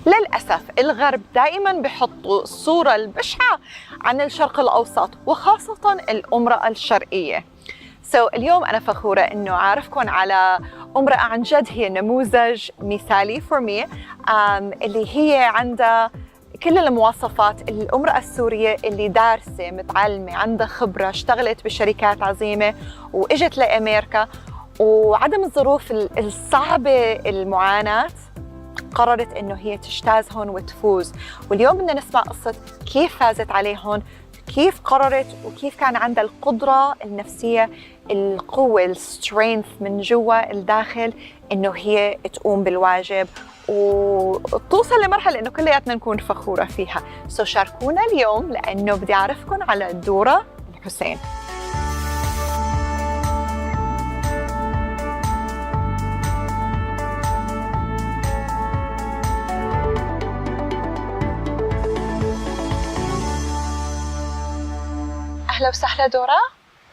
للأسف الغرب دائما بحطوا الصورة البشعة عن الشرق الأوسط وخاصة الأمرأة الشرقية. اليوم أنا فخورة إنه أعرفكم على امرأة عن جد هي نموذج مثالي for me، اللي هي عندها كل المواصفات. الامرأة السورية اللي دارسة متعلمة عندها خبرة، اشتغلت بشركات عظيمة وإجت لأمريكا، وعدم الظروف الصعبة المعاناة قررت إنه هي تجتاز هون وتفوز. واليوم بدنا نسمع قصة كيف فازت عليهم، كيف قررت وكيف كان عندها القدرة النفسية، القوة، السترينث من جوا الداخل إنه هي تقوم بالواجب وتوصل لمرحلة إنه كلياتنا نكون فخورة فيها. شاركونا اليوم لأنه بدي أعرفكم على دورة الحسين. أهلا وسهلا دورة.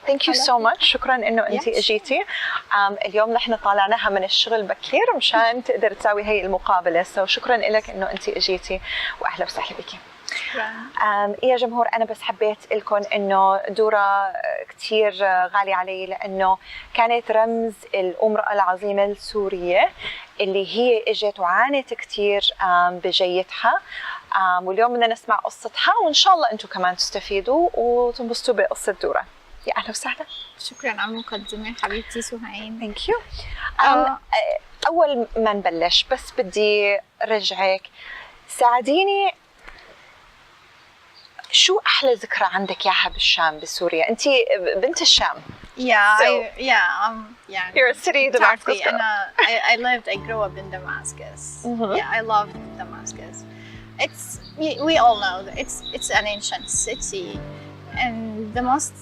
Thank you so much. شكراً إنه أنتِ أجيتي. اليوم نحن طالعناها من الشغل بكير مشان تقدر تساوي هي المقابلة. شكراً لك إنه أنتِ أجيتي وأهلا وسهلا بك. يا جمهور، أنا بس حبيت لكم إنه دورة كتير غالية علي، لأنه كانت رمز الأمرأة العظيمة السورية اللي هي إجت وعانت كتير بجيتها. واليوم بدنا نسمع قصتها وإن شاء الله أنتم كمان تستفيدوا وتنبسطوا بقصة دورة. يا أهلا وسهلا. شكراً على المقدمة حبيبتي سهيل. Thank you. أول ما نبلش بس بدي رجعك، ساعديني، شو أحلى ذكرى عندك ياها بالشام بسوريا؟ أنتِ بنت الشام. You're a city Damascus girl. I grew up in Damascus. Yeah, I love Damascus. We all know that it's an ancient city, and the most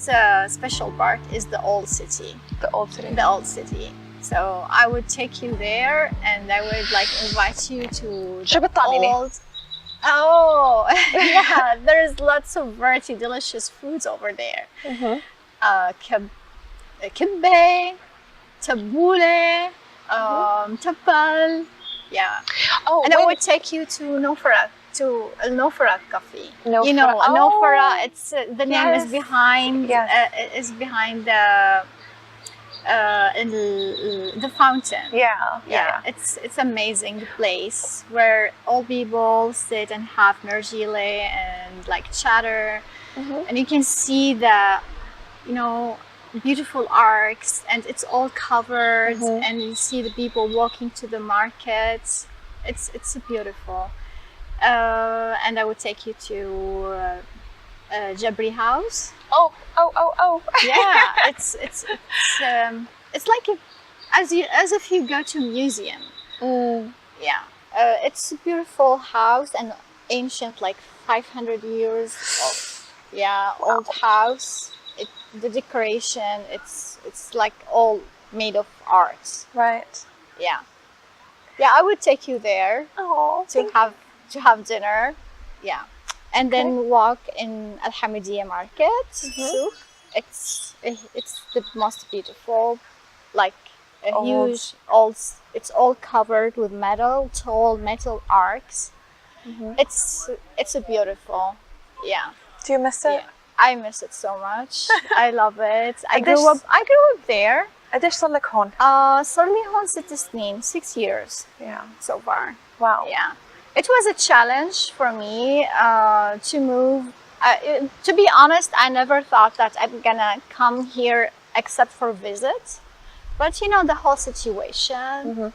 special part is the old city. The old city. So I would take you there, and I would invite you to the old. Oh, yeah, there's lots of very delicious foods over there. Kibbeh, tabbouleh, tabbal. Yeah. Oh, and I would take you to Nofra, to Al Nofra Cafe. Nofra. You know, Nofra. It's the name is behind. Yes. Is behind the fountain. Yeah. It's amazing place where all people sit and have nargile and chatter, and you can see the, beautiful arcs, and it's all covered, and you see the people walking to the markets. It's beautiful. And I would take you to Jabri House. Oh. Yeah, it's like as if you go to a museum. Yeah, it's a beautiful house, and ancient, 500 years old. Yeah, old house. The decoration, it's all made of art. Right. Yeah, I would take you there to have dinner. Yeah. And then walk in Al Hamidiyya Market. Souk. It's the most beautiful, huge old. It's all covered with tall metal arcs. It's a beautiful. Yeah. Do you miss it? Yeah. I miss it so much. I love it. I grew up there. قديش صار لك هون؟ صار لي هون 6 سنين, 6 years. Yeah. So far. Wow. Yeah. It was a challenge for me to move. To be honest, I never thought that I'm gonna come here except for visit. But the whole situation.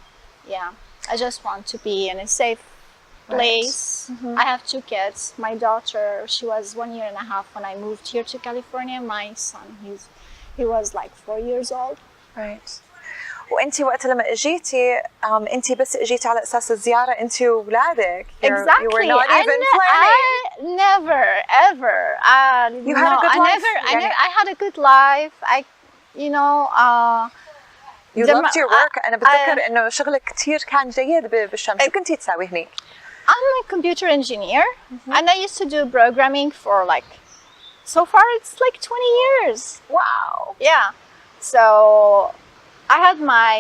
Yeah, I just want to be in a safe place. I have 2 kids. My daughter, she was 1 year and a half when I moved here to California. My son, he was 4 years old. Right. وانتي وقت لما اجيتي انتي بس اجيتي على اساس الزياره انتي واولادك. Exactly. You were not even planning. I never ever. You had a good life. I had a good life. You loved your work. أنا بتذكر إنه شغلك كتير كان جيد بالشام. شو كنتي تساوي هنيك؟ I'm a computer engineer, and I used to do programming for so far it's 20 years. Wow. Yeah. So I had my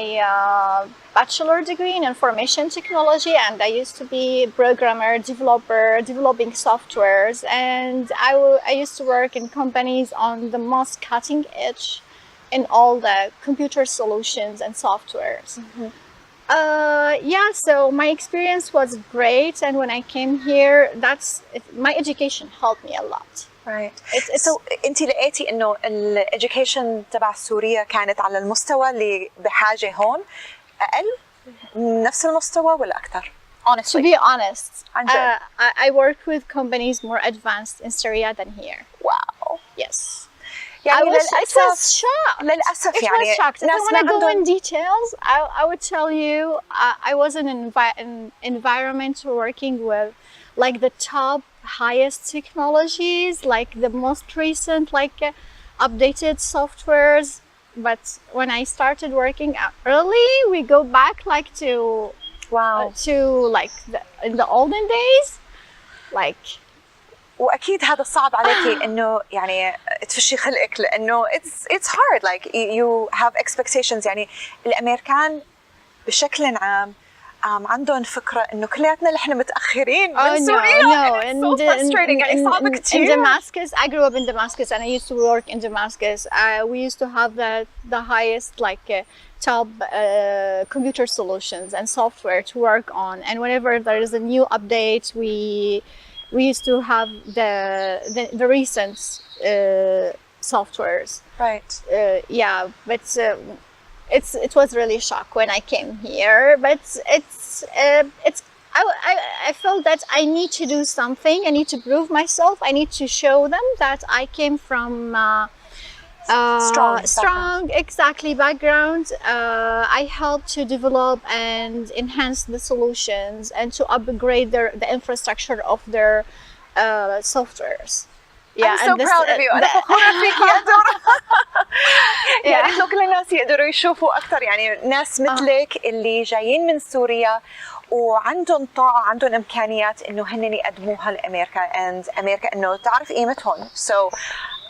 bachelor degree in information technology, and I used to be a programmer, developer, developing softwares, and I used to work in companies on the most cutting edge in all the computer solutions and softwares. Yeah, so my experience was great, and when I came here, my education helped me a lot. Right. So انت لقيتي انه الاديوكيشن تبع سوريا كانت على المستوى اللي بحاجه هون اقل نفس المستوى ولا اكثر؟ To be honest, عن جد. I work with companies more advanced in Syria than here. Wow. Yes. يعني it was shocked. للأسف It يعني was shocked. If I ناس want ما to go عندهم in details, I would tell you I was in an environment working with like the top highest technologies, like the most recent updated softwares. But when I started working early, we go back to واو in the olden days, like. واكيد هذا صعب عليكي انه يعني تفشي خلقك لانه it's hard like you have expectations. يعني الامريكان بشكل عام عندهم فكره انه كلياتنا نحن متاخرين من سوريا. No. It's so frustrating. يعني صعب in كثير. Damascus, I grew up in Damascus, and I used to work in Damascus. We used to have the highest top computer solutions and software to work on, and whenever there is a new update, we used to have the recent softwares. Right. Yeah, but it was really shock when I came here. But I felt that I need to do something. I need to prove myself. I need to show them that I came from strong exactly background. I helped to develop and enhance the solutions and to upgrade the infrastructure of their softwares. Yeah, I'm so proud of you. أنا فخورة فيكي يا دورة. يا ريت لو كل الناس يقدروا يشوفوا أكثر يعني ناس مثلك اللي جايين من سوريا وعندهم طاقة عندهم إمكانيات إنه هن يقدموها لأمريكا and أمريكا إنه تعرف قيمتهم. So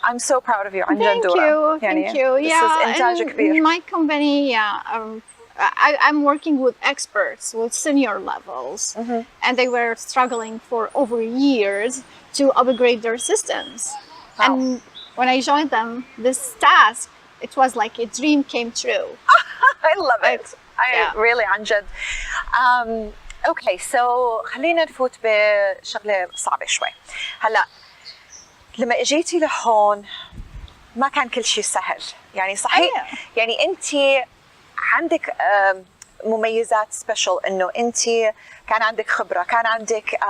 I'm so proud of you. عن جد دورة. Thank you. This is إنتاج كبير. My company, I'm working with experts with senior levels, and they were struggling for over years to upgrade their systems. Wow. And when I joined them, this task, it was like a dream came true. I love it. Really عن جد. Okay, so خلينا نفوت بشغلة صعبة شوي. هلا لما اجيتي لهون ما كان كل شيء سهل يعني صحيح. يعني انت عندك مميزات سبيشال انه انت كان عندك خبره كان عندك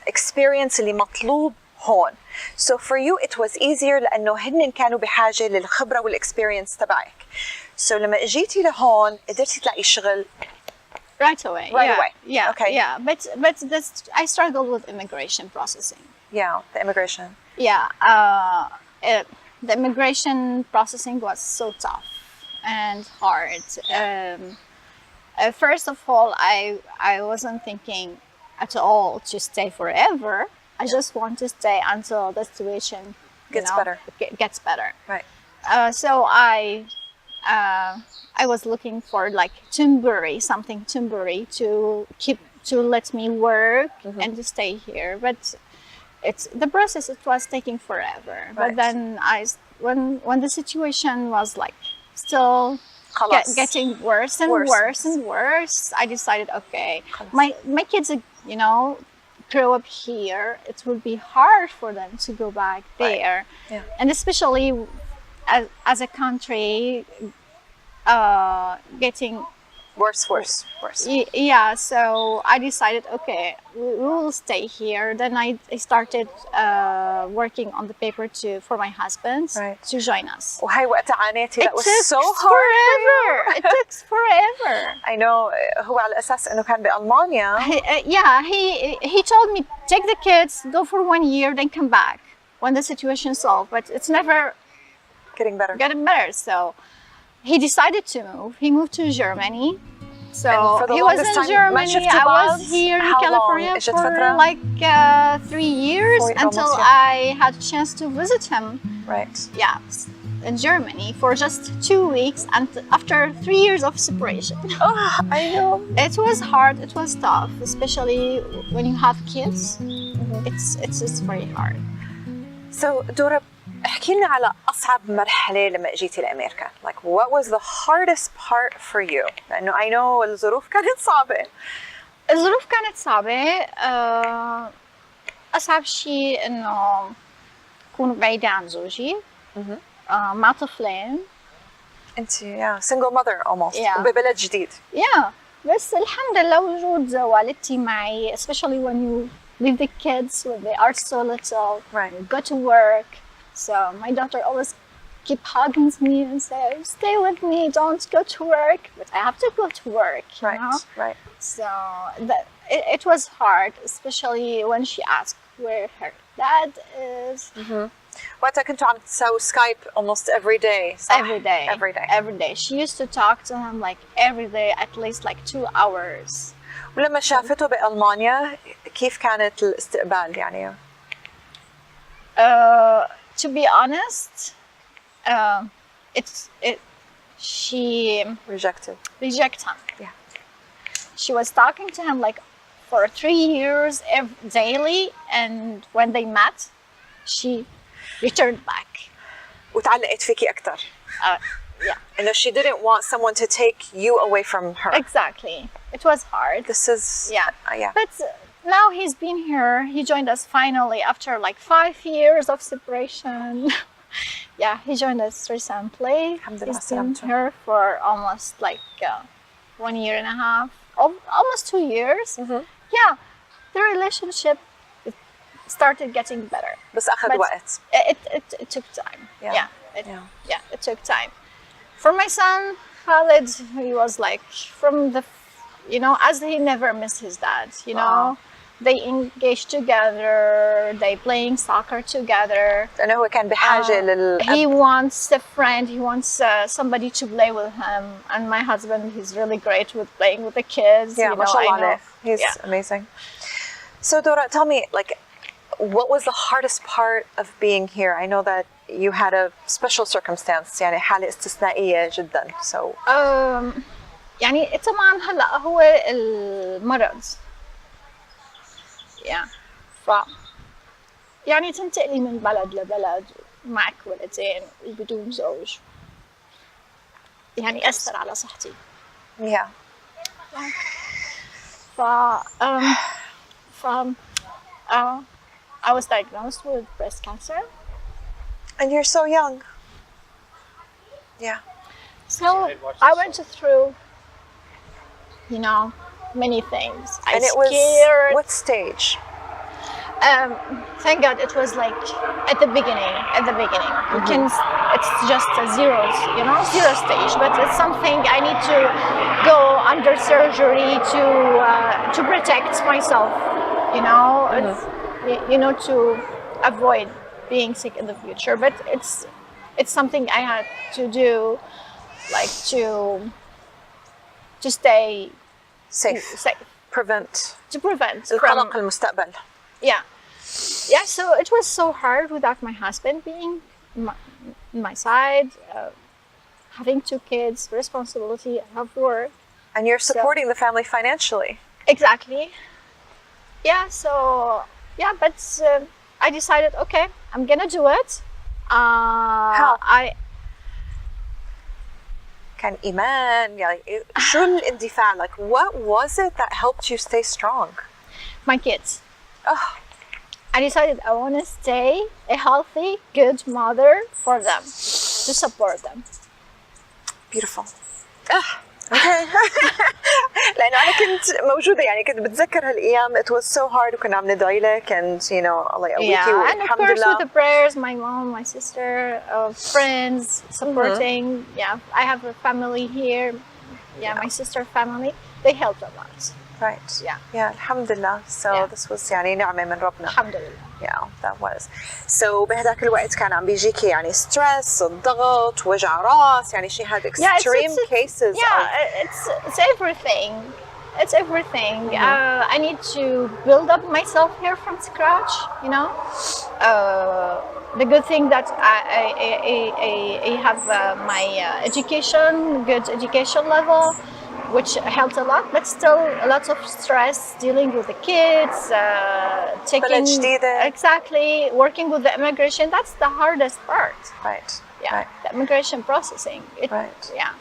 experience اللي مطلوب هون. So for you it was easier لانه هن كانوا بحاجه للخبره والاكسبيرينس تبعك. So لما اجيتي لهون قدرتي تلاقي شغل right away. Yeah. Okay. Yeah, but I struggled with immigration processing. Yeah, the immigration. Yeah, the immigration processing was so tough and hard. First of all, I wasn't thinking at all to stay forever. I just want to stay until the situation gets better. Right. So I was looking for like something temporary to let me work and to stay here, but the process was taking forever. Right. But then when the situation was like still getting worse and worse, I decided, okay, my kids, grow up here. It will be hard for them to go back there. Right. Yeah. And especially as a country getting worse. Yeah, so I decided, okay, we will stay here. Then I started working on the paper for my husband to join us. وهي وقت عانيتي. That was so hard forever. It took forever. I know. هو على أساس إنه كان بألمانيا. He told me take the kids, go for 1 year, then come back when the situation solved. But it's never getting better. So he decided to move. He moved to Germany. So he was in Germany. I was here in California for like 3 years until I had a chance to visit him. Right. Yeah. in Germany for just 2 weeks, and after 3 years of separation. Oh, I know. It was hard, it was tough, especially when you have kids. It's very hard. So دورة احكي لنا على أصعب مرحلة لما اجيتي لأمريكا. Like what was the hardest part for you؟ لأنه I know الظروف كانت صعبة. الظروف كانت صعبة. أصعب شيء إنه أكون بعيدة عن زوجي مع طفلين. أنت single mother almost. وببلد جديد. بس الحمد لله وجود والدتي معي, especially when you leave the kids when they are so little. Right. You go to work. So my daughter always keep hugging me and say, "Stay with me, don't go to work." But I have to go to work. You know? Right. So it was hard, especially when she asked where her dad is. وقتها كنتوا عم تسووا سكايب almost every day. صح؟ Every day. She used to talk to him like every day, at least like 2 hours. ولما شافته بألمانيا كيف كانت الاستقبال يعني؟ To be honest, she rejected him. Yeah. She was talking to him like for 3 years daily, and when they met, she returned back. وتعلقت فيكي أكتر. Yeah. And she didn't want someone to take you away from her. Exactly. It was hard. This is yeah. But now he's been here. He joined us finally after like 5 years of separation. He joined us recently. He's been here for almost like 1 year and a half, almost 2 years. Yeah, the relationship started getting better. بس أخذ وقت. It took time. It took time. For my son, Khalid, he was like from the, as he never missed his dad, They engaged together, they playing soccer together. لأنه هو كان بحاجة He wants a friend, he wants somebody to play with him. And my husband, he's really great with playing with the kids. ما شاء الله عليه. He's amazing. So Dora, tell me, like, what was the hardest part of being here? I know that you had a special circumstance, يعني حالة استثنائية جدا. So يعني طبعا هلا هو المرض. يعني تنتقلي من بلد لبلد معك ولدين وبدون زوج, يعني أثر على صحتي. I was diagnosed with breast cancer. And you're so young. So I went through, many things. And it was what stage? Thank God it was like at the beginning. It's just a zero stage, but it's something I need to go under surgery to protect myself, to avoid being sick in the future. But it's something I had to do, like to stay safe. To prevent القلق المستقبل. So it was so hard without my husband being my side, having 2 kids, responsibility of work. And you're supporting the family financially. Exactly. But I decided, okay, I'm gonna do it. How? كان إيمان يعني شو الاندفاع? Like what was it that helped you stay strong? My kids. I decided I want to stay a healthy, good mother for them, to support them. Beautiful. Okay. لأنه أنا كنت موجودة, يعني كنت بتذكر هالأيام. It was so hard وكنا عم ندعي لك and الله يقويكي. And of course with the prayers, my mom, my sister, friends supporting. I have a family here. My sister family, they helped a lot. Right. Alhamdulillah. So this was يعني نعمة من ربنا. Alhamdulillah. That was. So بهداك الوقت كان عم بيجيكي يعني stress, الضغط, وجع راس, يعني she had extreme cases. It's everything. It's everything. I need to build up myself here from scratch, the good thing that I have my education, good education level, which helped a lot, but still a lot of stress dealing with the kids, taking بلد جديدة. exactly, working with the immigration. That's the hardest part. Right. Yeah, Right. the immigration processing. Right. Yeah.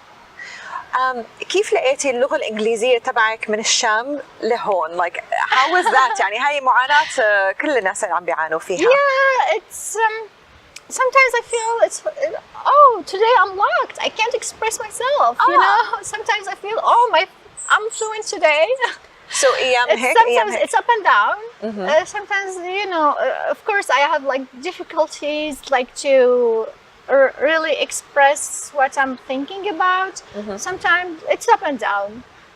كيف لقيتي اللغة الإنجليزية تبعك من الشام لهون؟ Like how was that؟ يعني هاي معاناة كل الناس اللي عم بيعانوا فيها. Yeah, it's sometimes I feel it's oh, today I'm locked. I can't express myself. You know, sometimes I feel I'm fluent today. So أيام هيك Sometimes it's up and down. Sometimes you know, of course, I have like difficulties like to really express what I'm thinking about. Sometimes it's up and down.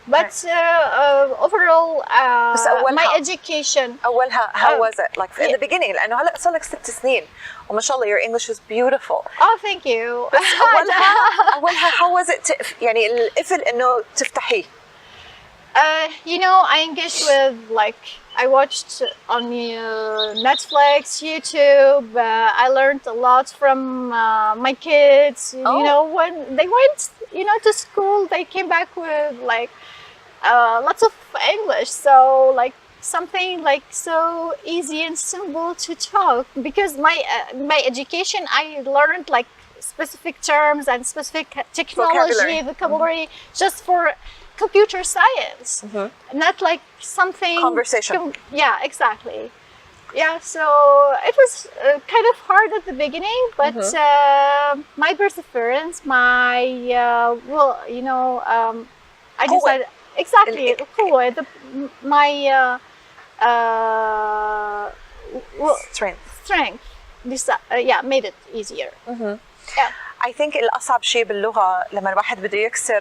But overall, my education. أولها how was it? Like in the beginning لأنه هلا صار لك 6 سنين وما شاء الله your English is beautiful. Oh, thank you. بس أولها how was it يعني القفل إنه تفتحيه؟ You know, I engaged with like I watched on Netflix, YouTube. I learned a lot from my kids. You know, when they went, to school, they came back with like lots of English. So like something like so easy and simple to talk. Because my education, I learned like specific terms and specific technology, vocabulary, just for computer science, not like something conversation. Yeah, exactly. Yeah, so it was kind of hard at the beginning, but my perseverance, my I decided exactly my strength. Made it easier. Yeah. I think الأصعب شيء باللغة لما الواحد بده يكسر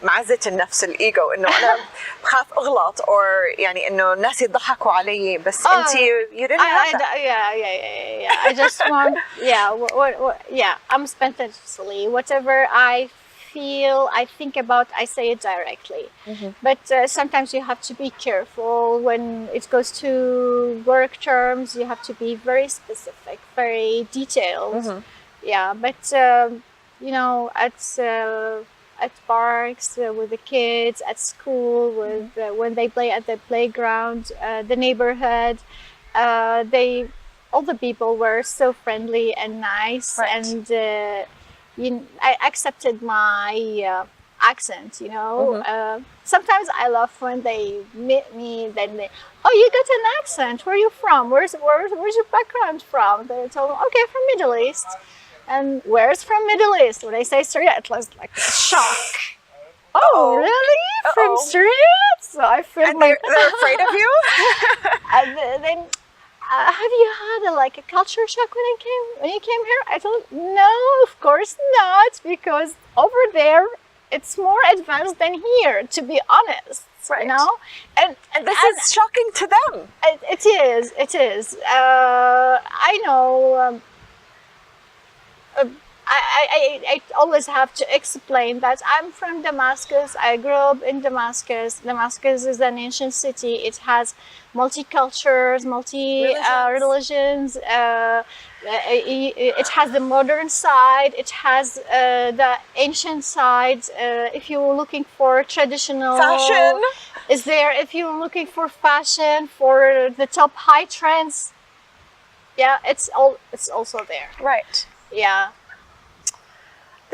معزة النفس الإيجو إنه أنا بخاف أغلط or يعني إنه الناس يضحكوا علي بس أنت you didn't have that. Yeah. I just want I'm spontaneously whatever I feel, I think about, I say it directly. But sometimes you have to be careful when it goes to work terms. You have to be very specific, very detailed. Yeah, but at parks with the kids, at school, with when they play at the playground, the neighborhood, all the people were so friendly and nice, and I accepted my accent. Sometimes I laugh when they meet me. Then you got an accent. Where are you from? Where's your background from? They told me, okay, from Middle East. And where's from Middle East? When I say Syria, it was like a shock. Oh, really? From Syria? So I feel and they're afraid of you. And then, have you had a culture shock when you came here? I told no, of course not, because over there it's more advanced than here. To be honest, right? And this is shocking to them. It is. I know. I always have to explain that I'm from Damascus. I grew up in Damascus. Damascus is an ancient city. It has multi-cultures, religions. It has the modern side. It has the ancient side. If you're looking for traditional fashion, is there. If you're looking for fashion, for the top high trends, it's also there. Right. Yeah.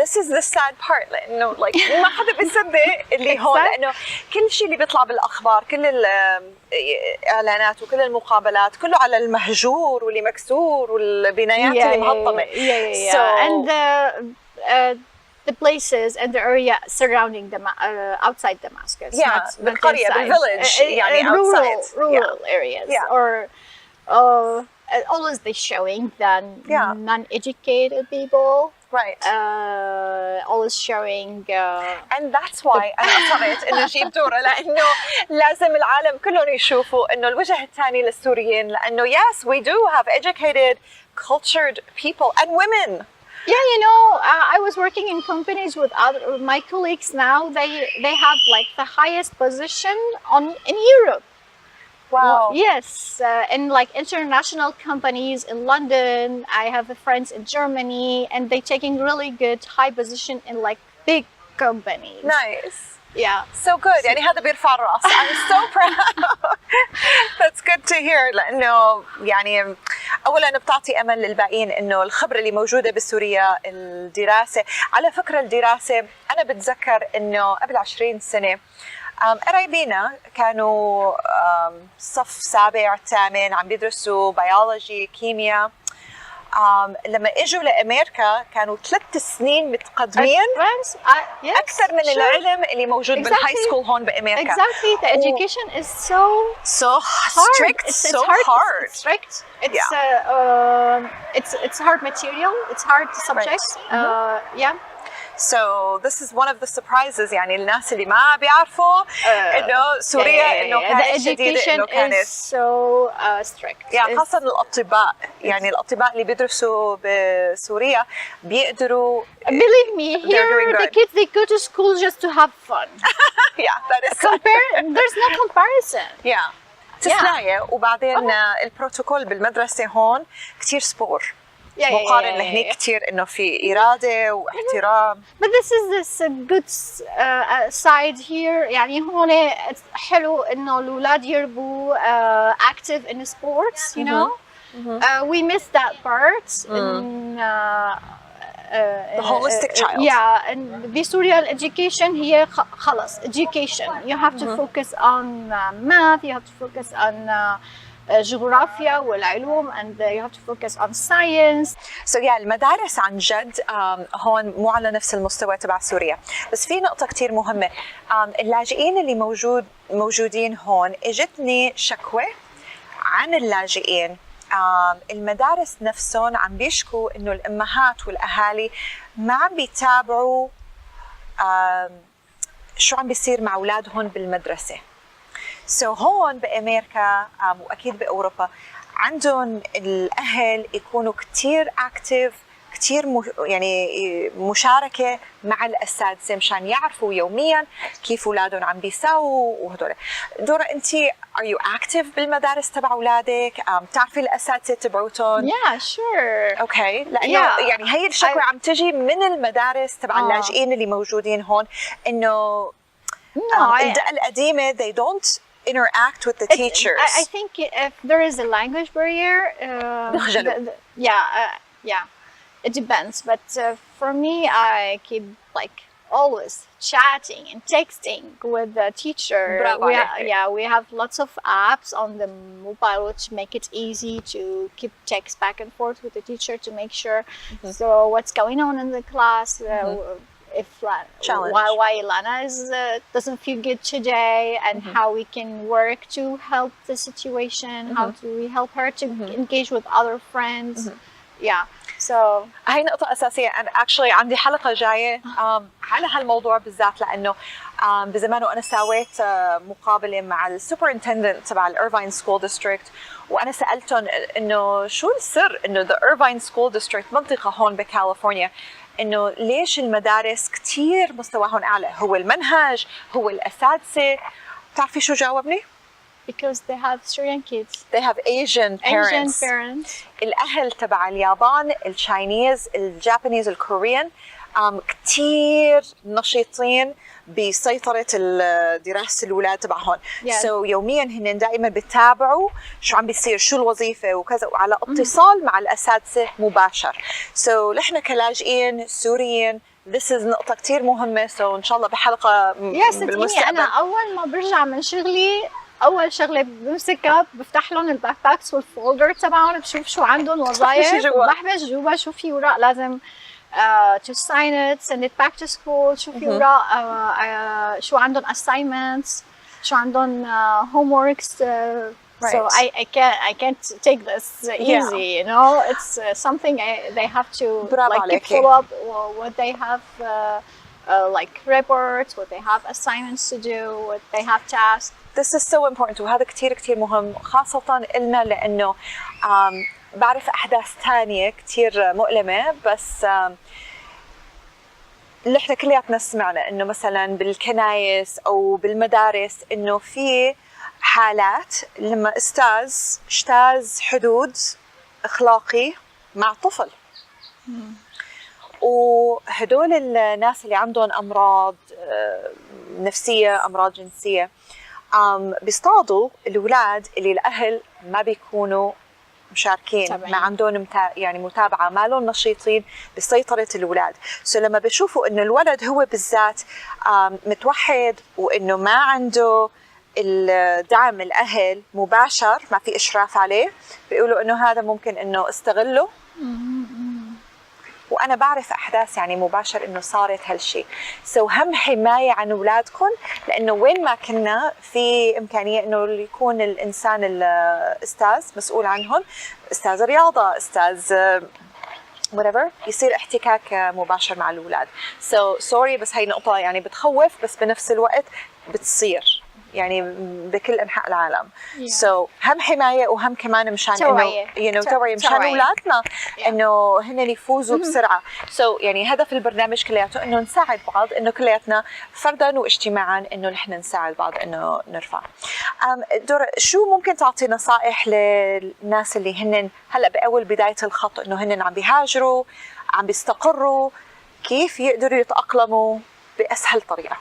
This is the sad part لأنه ما حدا بيصدق اللي هون لأنه كل شيء اللي بيطلع بالأخبار كل الإعلانات وكل المقابلات كله على المهجور واللي مكسور والبنايات اللي مهضمة. And the places and the area surrounding outside Damascus. بالقرية بالvillage يعني outside. Rural areas or always they showing the non-educated people. Right. Always showing. And that's why أنا أصرت إنه أجيب دورة لأنه لازم العالم كلهم يشوفوا إنه الوجه الثاني للسوريين لأنه yes we do have educated, cultured people and women. I was working in companies with my colleagues now. They have the highest position in Europe. Wow. Yes, in like international companies in London. I have friends in Germany, and they taking really good high position in like big companies. Nice. Yeah. So good. يعني هذا بيرفع الراس. I'm so proud. That's good to hear. لأنه يعني أولاً بتعطي أمل للباقيين إنه الخبرة اللي موجودة بسوريا، الدراسة. على فكرة الدراسة أنا بتذكر إنه قبل 20 سنة قرايبينا كانوا صف سابع ثامن عم بيدرسوا بيولوجي كيمياء. لما اجوا لامريكا كانوا 3 سنين متقدمين yes, اكثر من العلم اللي موجود بالهاي سكول هون بامريكا. Exactly, the education is so strict, it's so hard. It's strict. It's hard material. It's hard subjects. Yeah. So this is one of the surprises. يعني الناس اللي ما بيعرفوا إنه سوريا إنه كانت شديدة، إنه كانت so strict. يعني خاصة الأطباء، يعني الأطباء اللي بيدرسوا بسوريا بيقدروا. Believe me, here the kids they go to school just to have fun. Yeah, that is. There's no comparison. Yeah. تسلاية وبعدين البروتوكول بالمدرسة هون كتير سبور. مقارن لهنيك كتير إنه في إرادة واحترام. But this a good side here. يعني هون حلو إنه الأولاد يربوا active in sports. You know, we miss that part in the holistic child. Yeah, and بسوريا education هي خلاص education. You have to focus on math. You have to focus on جغرافيا والعلوم and you have to focus on science. So yeah, المدارس عن جد هون مو على نفس المستوى تبع سوريا. بس في نقطة كتير مهمة، اللاجئين اللي موجودين هون اجتني شكوى عن اللاجئين. المدارس نفسهم عم بيشكوا انه الامهات والاهالي ما عم بيتابعوا شو عم بيصير مع اولادهم بالمدرسة. هون بأمريكا وأكيد بأوروبا عندهم الأهل يكونوا كتير أكتيف، كتير يعني مشاركة مع الأساتذة مشان يعرفوا يوميا كيف أولادهم عم بيساووا وهدول. دورة أنتي are you active بالمدارس تبع أولادك؟ بتعرفي الأساتذة تبعوتهم؟ Yeah, sure. Okay. لأنه يعني هي الشكوى عم تجي من المدارس تبع اللاجئين اللي موجودين هون إنه الدقة القديمة they don't interact with the teachers. I think if there is a language barrier, yeah, it depends. But for me, I keep like always chatting and texting with the teacher. We have lots of apps on the mobile which make it easy to keep text back and forth with the teacher to make sure so what's going on in the class. If why Lana doesn't feel good today, and how we can work to help the situation, how do we help her to engage with other friends. Yeah, so هاي نقطة أساسية. أنا actually عندي حلقة جاية على هالموضوع بالذات، لأنه بزمان وأنا سويت مقابلة مع السوبرنتندنت تبع الإيرفاين سكول ديستريكت، وأنا سألتهم إنه شو السر إنه the Irvine School District منطقة هون بكاليفورنيا إنه ليش المدارس كتير مستواهم أعلى؟ هو المنهج، هو الأساتذة. بتعرفي شو جاوبني؟ Because they have Syrian kids. They have Asian parents. الأهل تبع اليابان، التشاينيز، الجابانيز، الكوريان كتير نشيطين بسيطرة دراسة الأولاد تبعهم. يوميا هن دائما بتابعوا شو عم بيصير، شو الوظيفة وكذا، وعلى اتصال مع الأساتذة مباشر. نحن كلاجئين سوريين this is نقطة كتير مهمة. إن شاء الله بحلقة بالمستقبل. أنا أول ما برجع من شغلي أول شغلة بمسكها بفتح لهم الباك باكس والفولدر تبعهم، بشوف شو عندهم وظايف، بحبس جوا شو في ورق لازم to sign it, send it back to school. شو في ورق شو عندهم assignments، شو عندهم homeworks. So I can't take this easy, you know. It's something they have to like follow up what they have like reports, what they have assignments to do, what they have tasks. This is so important وهذا كتير مهم خاصة إلنا، لأنه بعرف أحداث تانية كتير مؤلمة، بس اللي احنا كلياتنا سمعنا إنه مثلا بالكنايس أو بالمدارس إنه في حالات لما أستاذ اجتاز حدود أخلاقي مع طفل، وهدول الناس اللي عندهم أمراض نفسية، أمراض جنسية، بيصطادوا الأولاد اللي الأهل ما بيكونوا مشاركين، ما عندهم يعني متابعة، ما لهم نشيطين بسيطرة الأولاد. لما بيشوفوا إنه الولد هو بالذات متوحد وإنه ما عنده الدعم الأهل مباشر، ما في إشراف عليه، بيقولوا إنه هذا ممكن إنه استغله. وأنا بعرف أحداث يعني مباشر إنه صارت هالشيء. هم حماية عن أولادكم، لأنه وين ما كنا في إمكانية إنه يكون الإنسان الأستاذ مسؤول عنهم، أستاذ رياضة، أستاذ whatever، يصير احتكاك مباشر مع الأولاد. sorry بس هاي نقطة يعني بتخوف، بس بنفس الوقت بتصير يعني بكل أنحاء العالم. هم حماية وهم كمان مشان إنه توعية مشان أولادنا إنه هن يفوزوا بسرعة. يعني هدف البرنامج كلياته إنه نساعد بعض، إنه كلياتنا فردا واجتماعا إنه نحن نساعد بعض إنه نرفع. دورة، شو ممكن تعطي نصائح للناس اللي هن هلا بأول بداية الخط، إنه هن عم بيهاجروا، عم بيستقروا، كيف يقدروا يتأقلموا بأسهل طريقة؟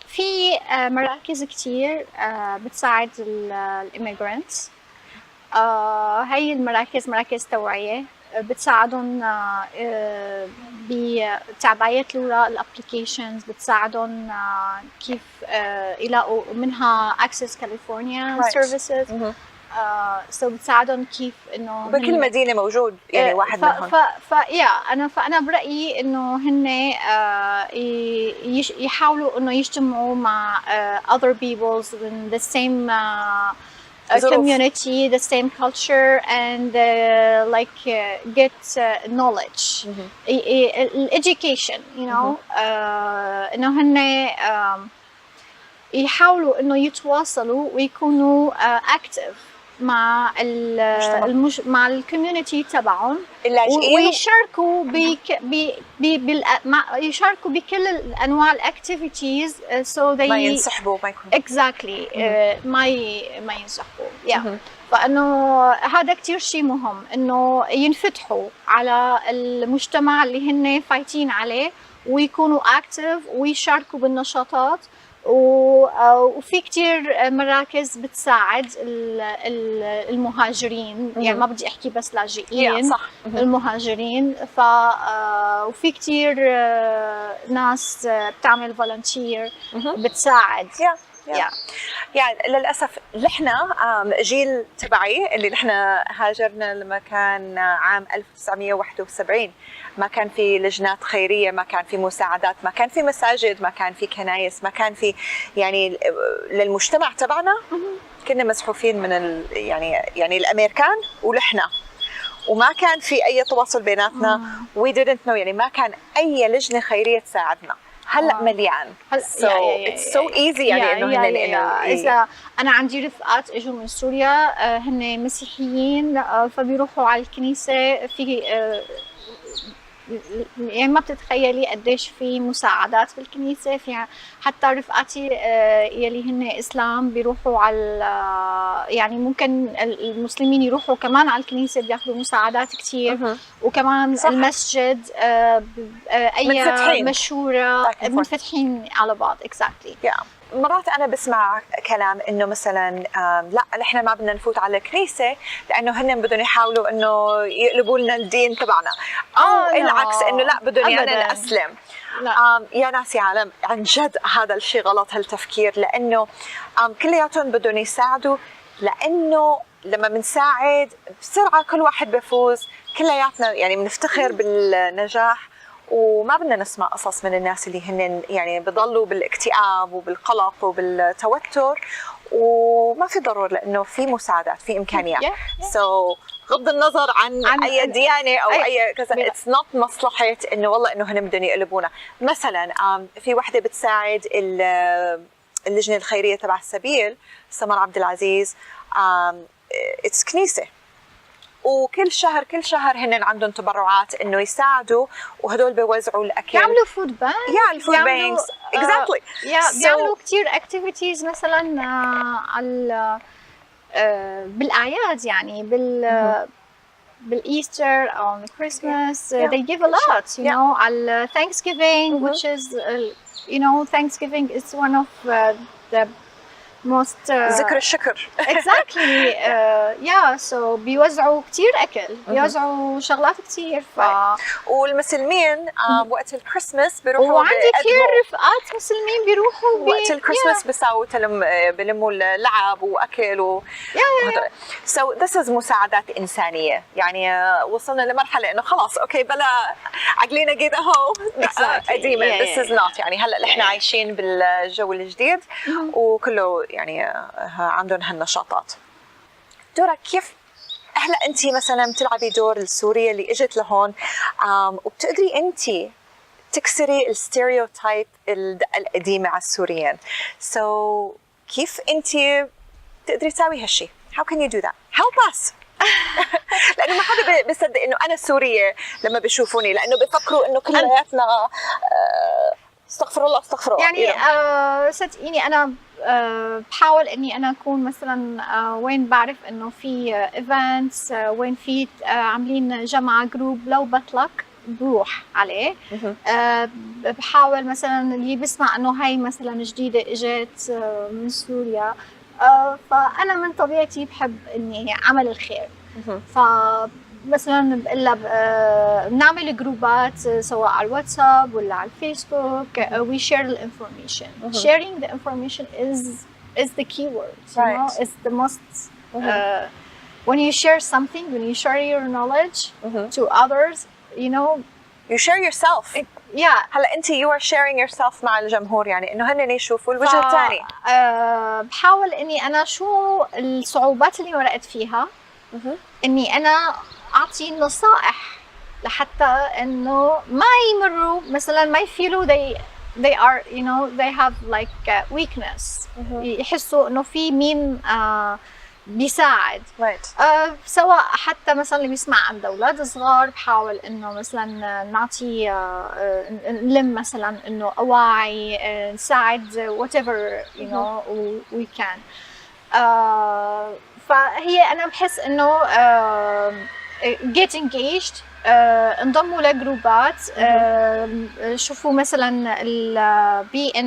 في مراكز كتير بتساعد الإيميغرانتس. هاي المراكز مراكز توعية بتساعدهم بتعبئة الأوراق، الابليكيشنز، بتساعدهم كيف يلاقوا منها Access California Services. بتساعدهم كيف انه بكل مدينه موجود يعني واحد منهم. فانا برايي انه هن يحاولوا انه يجتمعوا مع other peoples in the same community, the same culture, and get knowledge, education, you know. انه هن يحاولوا انه يتواصلوا ويكونوا active مع مع الكوميونتي تبعهم، ويشاركوا يشاركوا بكل انواع الاكتيفيتيز، ما ينسحبوا، ما يكونوا exactly ما ينسحبوا. فانه هذا كتير شيء مهم، انه ينفتحوا على المجتمع اللي هن فايتين عليه، ويكونوا اكتيف ويشاركوا بالنشاطات. وفي كتير مراكز بتساعد المهاجرين، يعني ما بدي احكي بس لاجئين، المهاجرين. وفي كتير ناس بتعمل فولنتير بتساعد. يعني للأسف نحن جيل تبعي اللي نحن هاجرنا لما كان عام 1971، ما كان في لجنات خيرية، ما كان في مساعدات، ما كان في مساجد، ما كان في كنايس، ما كان في يعني للمجتمع تبعنا كنا مسحوفين من يعني الأمريكان ونحن، وما كان في أي تواصل بيناتنا. we didn't know، يعني ما كان أي لجنة خيرية تساعدنا. هلا مليان. it's so easy يعني انه اذا انا عندي رفقات اجوا من سوريا، هن مسيحيين، فبيروحوا على الكنيسه. في يعني ما بتتخيلي قديش في مساعدات بالكنيسه. في حتى رفقاتي يلي هن اسلام بيروحوا على، يعني ممكن المسلمين يروحوا كمان على الكنيسه، بياخذوا مساعدات كثير. وكمان صح. المسجد اي مشوره منفتحين على بعض. exactly. مرات أنا بسمع كلام إنه مثلاً لا نحن ما بدنا نفوت على الكنيسة لأنه هن بدهم يحاولوا إنه يقلبوا لنا الدين تبعنا، أو العكس إنه لا بدهم يعني نأسلم. يا ناس يا عالم، عن جد هذا الشيء غلط، هالتفكير، لأنه كلياتهم بدهم يساعدوا، لأنه لما بنساعد بسرعة كل واحد بيفوز، كلياتنا يعني بنفتخر بالنجاح، وما بدنا نسمع قصص من الناس اللي هن يعني بضلوا بالاكتئاب وبالقلق وبالتوتر، وما في ضرورة، لأنه في مساعدات، في إمكانيات. غض النظر عن أي ديانة أو أي كذا، it's not مصلحة إنه والله إنه هن بدهم يقلبونا. مثلا في وحدة بتساعد اللجنة الخيرية تبع السبيل، سمر عبد العزيز، it's كنيسة، وكل شهر هن عندهم تبرعات انه يساعدوا، وهدول بيوزعوا الاكل. يعملوا فود بانك. الفود بانكس اكزاكتلي. بيعملوا كثير اكتيفيتيز مثلا على بالاعياد، يعني بالايستر او كريسماس. They give a lot, you know. على Thanksgiving, which is you know, Thanksgiving is one of the most ذكر الشكر. exactly. so بيوزعوا كتير أكل، بيوزعوا شغلات كتير. والمسلمين وقت الكريسماس بيروحوا، وعندي كتير رفقات مسلمين بيروحوا وقت الكريسماس بيساووا بلموا اللعب وأكل so this is مساعدات إنسانية. يعني وصلنا لمرحلة إنه خلاص أوكي بلا عقلينا قيد أهو قديمة. this is not يعني هلأ نحن عايشين بالجو الجديد وكله يعني عندهم هالنشاطات. دورا كيف هلا انت مثلا بتلعبي دور السوريه اللي اجت لهون وبتقدري انت تكسري الستيريوتايب القديمه على السوريين. كيف انت بتقدري تساوي هالشيء؟ How can you do that? Help us. لانه ما حدا بيصدق انه انا سوريه لما بيشوفوني، لانه بيفكروا انه كلياتنا استغفر الله يعني صدقيني انا بحاول اني انا اكون مثلا وين بعرف انه في ايفنتس، وين في عاملين جمعه جروب لو بطلق بروح عليه. بحاول مثلا اللي بسمع انه هاي مثلا جديده اجت من سوريا، فانا من طبيعتي بحب اني عمل الخير. مثلا بقول لها بنعمل جروبات سواء على الواتساب ولا على الفيسبوك. we share the information. Sharing the information is the key word. You know, it's the most when you share something, when you share your knowledge to others, you know, you share yourself. هلا انت you are sharing yourself مع الجمهور، يعني انه هن يشوفوا الوجه الثاني. بحاول اني انا شو الصعوبات اللي مرقت فيها، اني انا اعطي نصائح لحتى انه ما يمروا مثلا ما يفيلوا they are, you know, they have like weakness. يحسوا انه في مين بيساعد. سواء حتى مثلا اللي بيسمع عند اولاد صغار بحاول انه مثلا نعطي نلم مثلا انه اواعي نساعد whatever you know we can. فهي انا بحس انه get engaged. انضموا لجروبات. شوفوا مثلا be in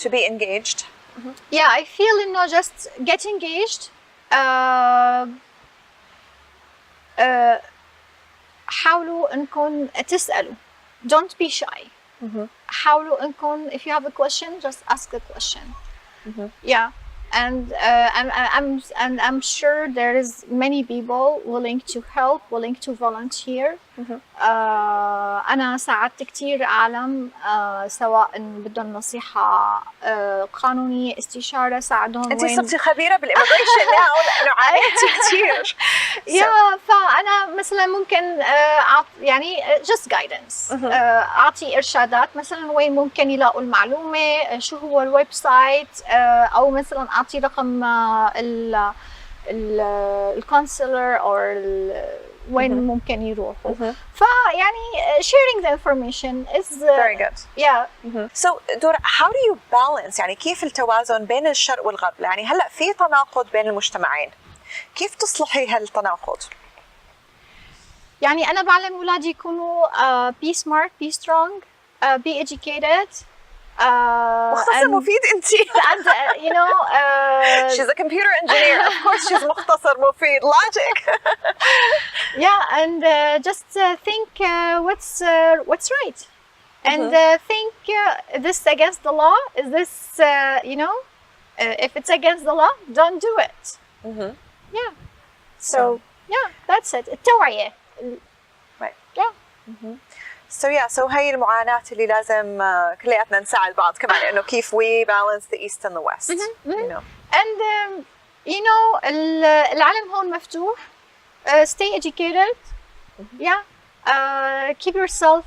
to be engaged. I feel انه just get engaged. حاولوا انكم تسألوا. Don't be shy. حاولوا انكم if you have a question just ask a question. And I'm sure there is many people willing to help, willing to volunteer. أنا ساعدت كتير عالم سواء بدهم نصيحة قانونية، استشارة، ساعدهم. أنت صرتي خبيرة بالإميجريشن لأنه عانيتي كتير. فأنا مثلا ممكن يعني just guidance. أعطي إرشادات مثلا وين ممكن يلاقوا المعلومة، شو هو الويب سايت، أو مثلا أعطي رقم الكونسلر أو وين ممكن يروحوا. فيعني sharing the information is very good. So دورا how do you balance، يعني كيف التوازن بين الشرق والغرب؟ يعني هلا في تناقض بين المجتمعين، كيف تصلحي هالتناقض؟ يعني أنا بعلم أولادي يكونوا be smart, be strong, be educated. مختصر مفيد انت. and you know she's a computer engineer, of course she's مختصر مفيد, logic. and just think what's right, and think this against the law, is this you know, if it's against the law don't do it. So that's it. التوعية. So هاي المعاناة اللي لازم كلياتنا نساعد بعض كمان، إنه كيف we balance the east and the west. You know. And you know العلم هون مفتوح. Stay educated. Keep yourself.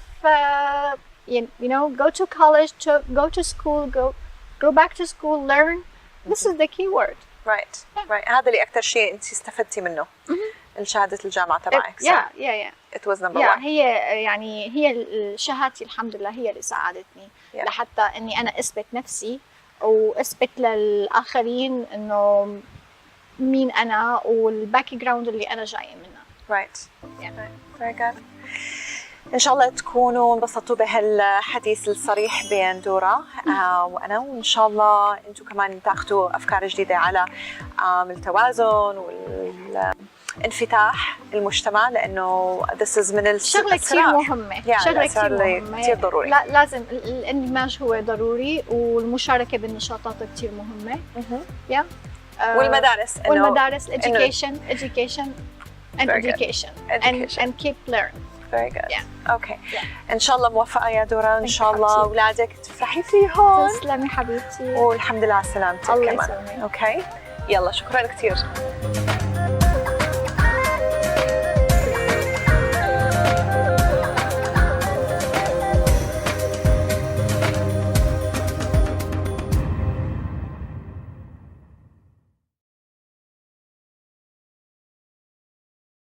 You know, go to college, go to school, go back to school, learn. This is the key word. Right. هذا اللي أكثر شيء أنت استفدتي منه. شهادة الجامعة تبعك صح؟ yeah. It was number Yeah, one. هي شهادتي الحمد لله هي اللي ساعدتني لحتى اني انا اثبت نفسي واثبت للاخرين انه مين انا والباك جراوند اللي انا جايه منها. Right. Very good. إن شاء الله تكونوا انبسطوا بهالحديث الصريح بين دورة وأنا، وإن شاء الله أنتم كمان تاخذوا أفكار جديدة على التوازن والانفتاح المجتمع، لأنه this is من شغلة كثير مهمة، شغلة كثير مهمة، كثير ضروري. لازم الاندماج هو ضروري، والمشاركة بالنشاطات كثير مهمة. والمدارس education and education and keep learning. Very good. Yeah. Okay. إن شاء الله موفقة يا دورة، إن شاء الله أولادك تفرحي فيهم. تسلمي حبيبتي. والحمد لله على سلامتك الله كمان. يسلمك. أوكي. يلا شكرا كثير.